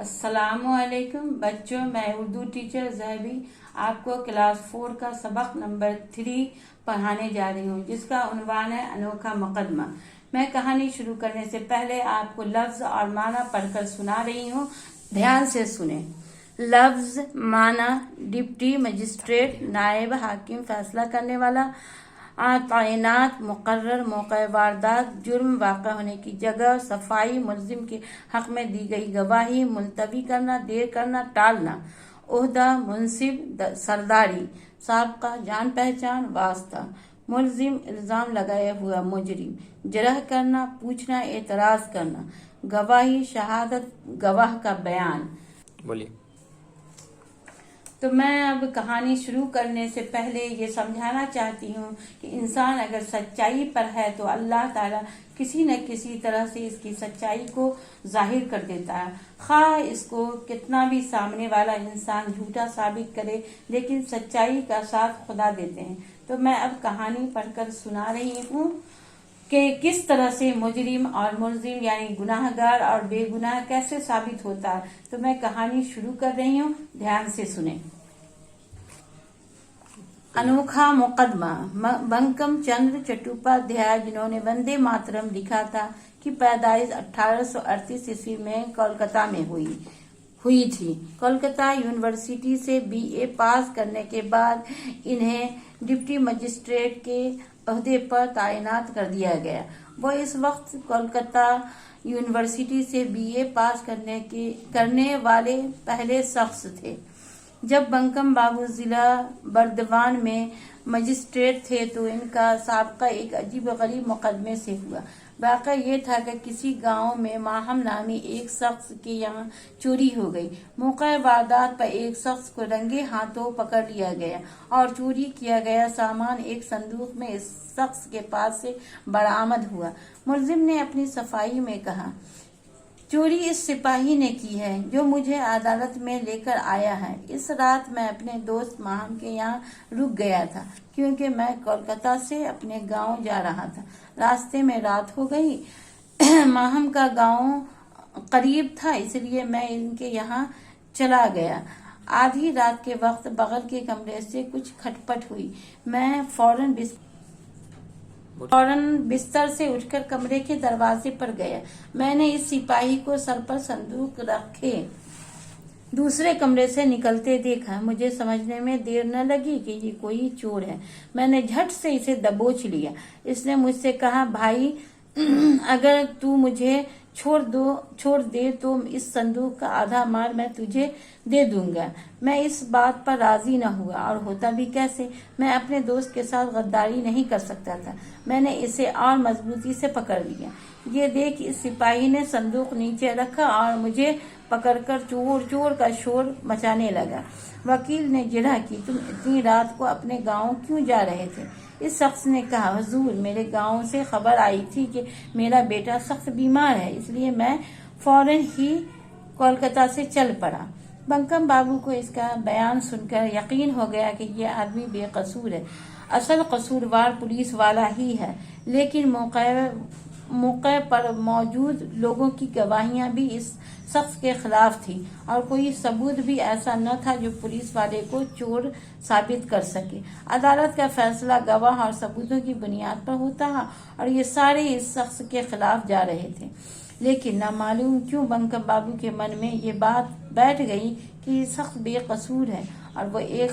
अस्सलामु अलैकुम बच्चों, मैं उर्दू टीचर ज़हबी आपको क्लास 4 का सबक नंबर 3 पढ़ाने जा रही हूँ, जिसका उन्वान है अनोखा मुकदमा। मैं कहानी शुरू करने से पहले आपको लफ्ज और माना पढ़कर सुना रही हूँ, ध्यान से सुने। लफ्ज माना डिप्टी मजिस्ट्रेट, नायब हाकिम, फैसला करने वाला, तैनात, मुकर्रर, मौके वारदात, जुर्म वाक़ा होने की जगह, सफाई, मुलजिम के हक में दी गई गवाही, मुलतवी करना, देर करना, टालना, ओहदा, मुंसिब, सरदारी, साबका, जान पहचान, वास्ता, मुलजिम, इल्जाम लगाया हुआ, मुजरिम, जरह करना, पूछना, एतराज करना, गवाही, शहादत, गवाह का बयान। बोलिए। तो मैं अब कहानी शुरू करने से पहले ये समझाना चाहती हूँ कि इंसान अगर सच्चाई पर है तो अल्लाह ताला किसी न किसी तरह से इसकी सच्चाई को जाहिर कर देता है। खा इसको कितना भी सामने वाला इंसान झूठा साबित करे, लेकिन सच्चाई का साथ खुदा देते हैं। तो मैं अब कहानी पढ़कर सुना रही हूँ कि किस तरह से मुजरिम और मुलजिम यानी गुनाहगार और बेगुनाह कैसे साबित होता है। तो मैं कहानी शुरू कर रही हूँ, ध्यान से सुने। अनोखा मुकदमा। बंकम चंद्र चट्टोपाध्याय, जिन्होंने वंदे मातरम लिखा था, की पैदाइश 1838 ईस्वी में कोलकाता में हुई थी। कोलकाता यूनिवर्सिटी से बीए पास करने के बाद इन्हें डिप्टी मजिस्ट्रेट के ओहदे पर तैनात कर दिया गया। वो इस वक्त कोलकाता यूनिवर्सिटी से बीए पास करने वाले पहले शख्स थे। जब बंकम बाबू जिला बर्दवान में मजिस्ट्रेट थे तो इनका साबका एक अजीब गरीब मुकदमे से हुआ। वाक़या ये था कि किसी गांव में माहम नामी एक शख्स के यहाँ चोरी हो गई। मौके वारदात पर एक शख्स को रंगे हाथों पकड़ लिया गया और चोरी किया गया सामान एक संदूक में इस शख्स के पास से बरामद हुआ। मुलजिम ने अपनी सफाई में कहा, चोरी इस सिपाही ने की है जो मुझे अदालत में लेकर आया है। इस रात मैं अपने दोस्त माहम के यहाँ रुक गया था, क्योंकि मैं कोलकाता से अपने गांव जा रहा था। रास्ते में रात हो गई। माहम का गांव करीब था, इसलिए मैं इनके यहाँ चला गया। आधी रात के वक्त बगल के कमरे से कुछ खटपट हुई। मैं फौरन बिस्तर से उठकर कमरे के दरवाजे पर गया। मैंने इस सिपाही को सर पर संदूक रखे दूसरे कमरे से निकलते देखा। मुझे समझने में देर न लगी कि ये कोई चोर है। मैंने झट से इसे दबोच लिया। इसने मुझसे कहा, भाई अगर तू मुझे छोड़ दे तो इस संदूक का आधा माल मैं तुझे दे दूंगा। मैं इस बात पर राजी न हुआ, और होता भी कैसे। मैं अपने दोस्त के साथ गद्दारी नहीं कर सकता था। मैंने इसे और मजबूती से पकड़ लिया। ये देख इस सिपाही ने संदूक नीचे रखा और मुझे पकड़कर चोर चोर का शोर मचाने लगा। वकील ने जिरह की, तुम इतनी रात को अपने गाँव क्यों जा रहे थे? इस शख्स ने कहा, हुजूर, मेरे गांव से खबर आई थी कि मेरा बेटा सख्त बीमार है, इसलिए मैं फौरन ही कोलकाता से चल पड़ा। बंकम बाबू को इसका बयान सुनकर यकीन हो गया कि यह आदमी बेकसूर है। असल कसूरवार पुलिस वाला ही है, लेकिन मौके पर मौजूद लोगों की गवाहियां भी इस शख्स के खिलाफ थी, और कोई सबूत भी ऐसा न था जो पुलिस वाले को चोर साबित कर सके। अदालत का फैसला गवाह और सबूतों की बुनियाद पर होता है, और ये सारे इस शख्स के खिलाफ जा रहे थे। लेकिन नामालूम क्यों बंकम बाबू के मन में ये बात बैठ गई कि ये शख्स बेकसूर है, और वो एक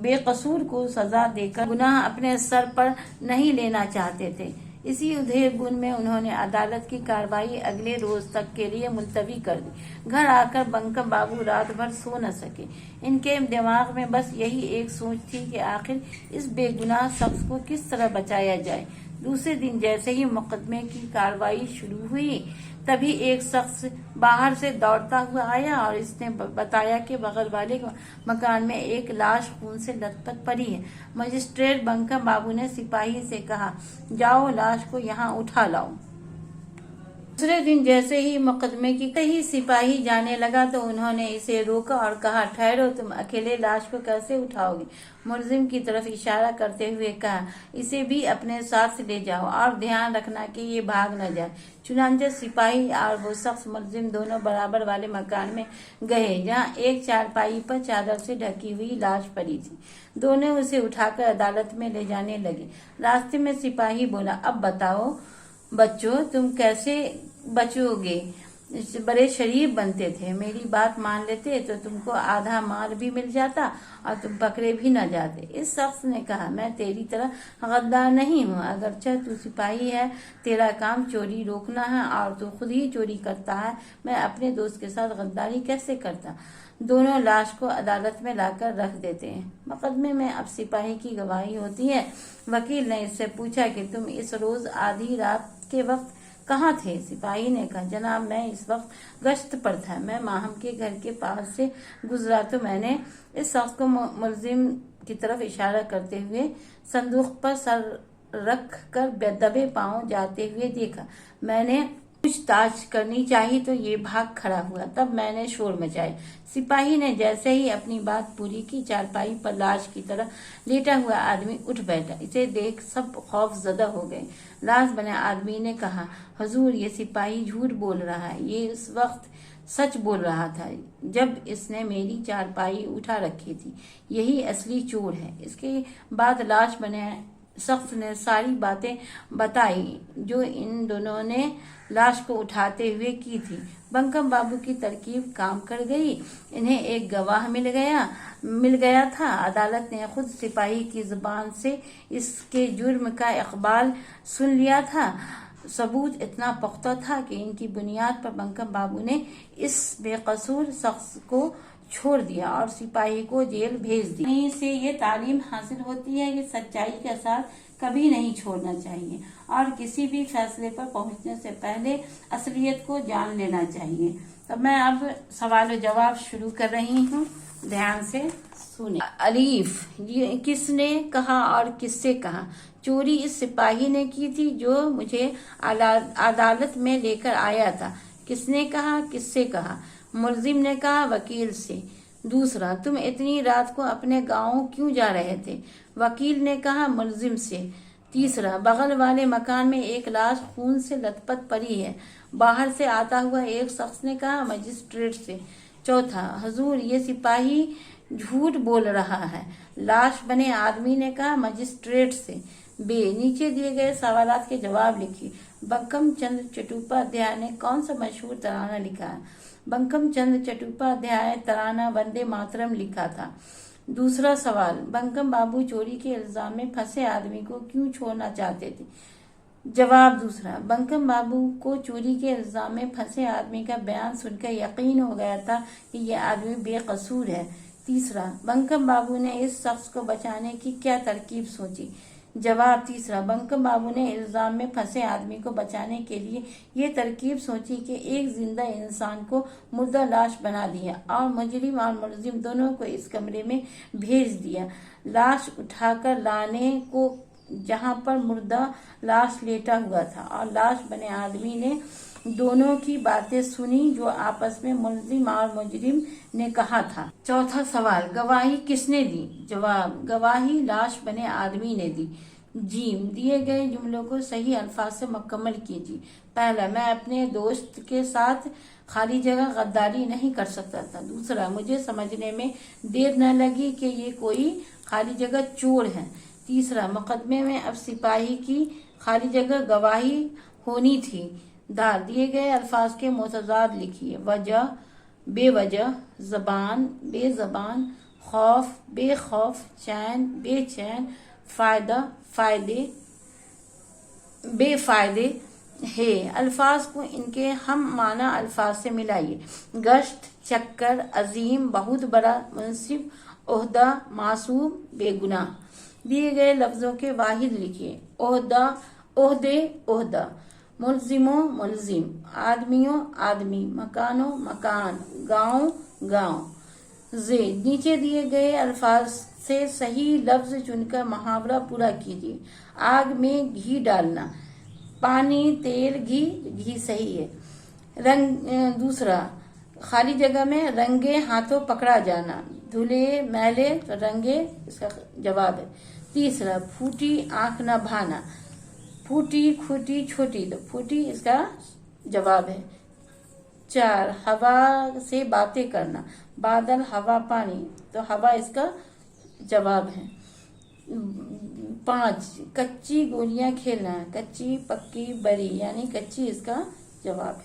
बेकसूर को सजा देकर गुनाह अपने सर पर नहीं लेना चाहते थे। इसी उधेड़-बुन में उन्होंने अदालत की कार्रवाई अगले रोज तक के लिए मुलतवी कर दी। घर आकर बंकम बाबू रात भर सो न सके। इनके दिमाग में बस यही एक सोच थी कि आखिर इस बेगुनाह शख्स को किस तरह बचाया जाए। दूसरे दिन जैसे ही मुकदमे की कार्रवाई शुरू हुई, तभी एक शख्स बाहर से दौड़ता हुआ आया और इसने बताया कि बगल वाले मकान में एक लाश खून से लथपथ पड़ी है। मजिस्ट्रेट बंकम बाबू ने सिपाही से कहा, जाओ लाश को यहाँ उठा लाओ। दूसरे दिन जैसे ही मुकदमे की सिपाही जाने लगा तो उन्होंने इसे रोका और कहा, ठहरो, तुम अकेले लाश को कैसे उठाओगे? मुलजिम की तरफ इशारा करते हुए कहा, इसे भी अपने साथ ले जाओ और ध्यान रखना कि ये भाग न जाए। चुनांचे सिपाही और वो शख्स मुलजिम दोनों बराबर वाले मकान में गए जहाँ एक चारपाई पर चादर से ढकी हुई लाश पड़ी थी। दोनों उसे उठाकर अदालत में ले जाने लगे। रास्ते में सिपाही बोला, अब बताओ बच्चों, तुम कैसे बचोगे? बड़े शरीफ बनते थे, मेरी बात मान लेते तो तुमको आधा माल भी मिल जाता और तुम पकड़े भी न जाते। इस शख्स ने कहा, मैं तेरी तरह गद्दार नहीं हूँ। अगरचे तू सिपाही है, तेरा काम चोरी रोकना है और तू खुद ही चोरी करता है, मैं अपने दोस्त के साथ गद्दारी कैसे करता? दोनों लाश को अदालत में लाकर रख देते हैं। मुकदमे में अब सिपाही की गवाही होती है। वकील ने इससे पूछा कि तुम इस रोज आधी रात के वक्त कहाँ थे? सिपाही ने कहा, जनाब, मैं इस वक्त गश्त पर था। मैं माहम के घर के पास से गुजरा तो मैंने इस शख्स को मुलजिम की तरफ इशारा करते हुए संदूक पर सर रख कर दबे पांव जाते हुए देखा। मैंने पूछताछ करनी चाहिए तो ये भाग खड़ा हुआ, तब मैंने शोर मचाई। सिपाही ने जैसे ही अपनी बात पूरी की, चारपाई पर लाश की तरह लेटा हुआ आदमी उठ बैठा। इसे देख सब खौफजदा हो गए। लाश बने आदमी ने कहा, हुजूर, ये सिपाही झूठ बोल रहा है। ये उस वक्त सच बोल रहा था जब इसने मेरी चारपाई उठा रखी थी। यही असली चोर है। इसके बाद लाश बने शख्स ने सारी बातें बताई जो इन दोनों ने लाश को उठाते हुए की थी। बंकम बाबू की तरकीब काम कर गई। इन्हें एक गवाह मिल गया था। अदालत ने खुद सिपाही की जुबान से इसके जुर्म का इकबाल सुन लिया था। सबूत इतना पुख्ता था कि इनकी बुनियाद पर बंकम बाबू ने इस बेकसूर शख्स को छोड़ दिया और सिपाही को जेल भेज दिया। यहीं से ये तालीम हासिल होती है कि सच्चाई का साथ कभी नहीं छोड़ना चाहिए और किसी भी फैसले पर पहुंचने से पहले असलियत को जान लेना चाहिए। तो मैं अब सवाल जवाब शुरू कर रही हूँ, ध्यान से सुने। अलीफ, ये किसने कहा और किससे कहा? चोरी इस सिपाही ने की थी जो मुझे अदालत में लेकर आया था। किसने कहा, किससे कहा? मुलजिम ने कहा, वकील से। दूसरा, तुम इतनी रात को अपने गांव क्यों जा रहे थे? वकील ने कहा, मुलजिम से। तीसरा, बगल वाले मकान में एक लाश खून से लथपथ पड़ी है। बाहर से आता हुआ एक शख्स ने कहा, मजिस्ट्रेट से। चौथा, हुजूर, ये सिपाही झूठ बोल रहा है। लाश बने आदमी ने कहा, मजिस्ट्रेट से। बे, नीचे दिए गए सवालात के जवाब लिखिए। बंकम चंद्र चट्टोपाध्याय ने कौन सा मशहूर तराना लिखा है? बंकम चंद्र चट्टोपाध्याय तराना वंदे मातरम लिखा था। दूसरा सवाल, बंकम बाबू चोरी के इल्जाम में फंसे आदमी को क्यों छोड़ना चाहते थे? जवाब दूसरा, बंकम बाबू को चोरी के इल्जाम में फंसे आदमी का बयान सुनकर यकीन हो गया था कि यह आदमी बेकसूर है। तीसरा, बंकम बाबू ने इस शख्स को बचाने की क्या तरकीब सोची? जवाब तीसरा, बंकम बाबू ने इल्जाम में फंसे आदमी को बचाने के लिए ये तरकीब सोची कि एक जिंदा इंसान को मुर्दा लाश बना दिया और मुजरिम और मुलजिम दोनों को इस कमरे में भेज दिया। लाश उठाकर लाने को जहां पर मुर्दा लाश लेटा हुआ था और लाश बने आदमी ने दोनों की बातें सुनी जो आपस में मुलजिम और मुजरिम ने कहा था। चौथा सवाल, गवाही किसने दी? जवाब, गवाही लाश बने आदमी ने दी। जीम, दिए गए जुमलों को सही अल्फाज से मुकम्मल कीजिए। पहला, मैं अपने दोस्त के साथ खाली जगह गद्दारी नहीं कर सकता था। दूसरा, मुझे समझने में देर न लगी कि ये कोई खाली जगह चोर है। तीसरा, मुकदमे में अब सिपाही की खाली जगह गवाही होनी थी। दाल, दिए गए अल्फाज के मुतजाद लिखिए। वजह, बेवजह, जबान, बेजबान, खौफ, बेखौफ, चैन, बेचैन, फायदा, फायदे, बेफायदे है। अल्फाज को इनके हम माना अल्फाज से मिलाइए। गश्त, चक्कर, अजीम, बहुत बड़ा, मुनसिब, ओहदा, मासूम, बेगुनाह। दिए गए लफ्जों के वाहिद लिखिए। ओहदा, ओहदे, ओहदा। मुलजिमों, मुलजिम। आदमियों, आदमी। मकानों, मकान। गांव, गांव। जे, नीचे दिए गए अल्फाज से सही लफ्ज चुनकर मुहावरा पूरा कीजिए। आग में घी डालना। पानी, तेल, घी सही है। दूसरा, खाली जगह में रंगे हाथों पकड़ा जाना, धुले मैले तो रंगे, इसका जवाब है। तीसरा, फूटी आंख न भाना, फूटी खूटी छोटी तो फूटी, इसका जवाब है। 4, हवा से बातें करना, बादल हवा पानी तो हवा इसका जवाब है। 5, कच्ची गोलियां खेलना, कच्ची पक्की बड़ी यानी कच्ची इसका जवाब है।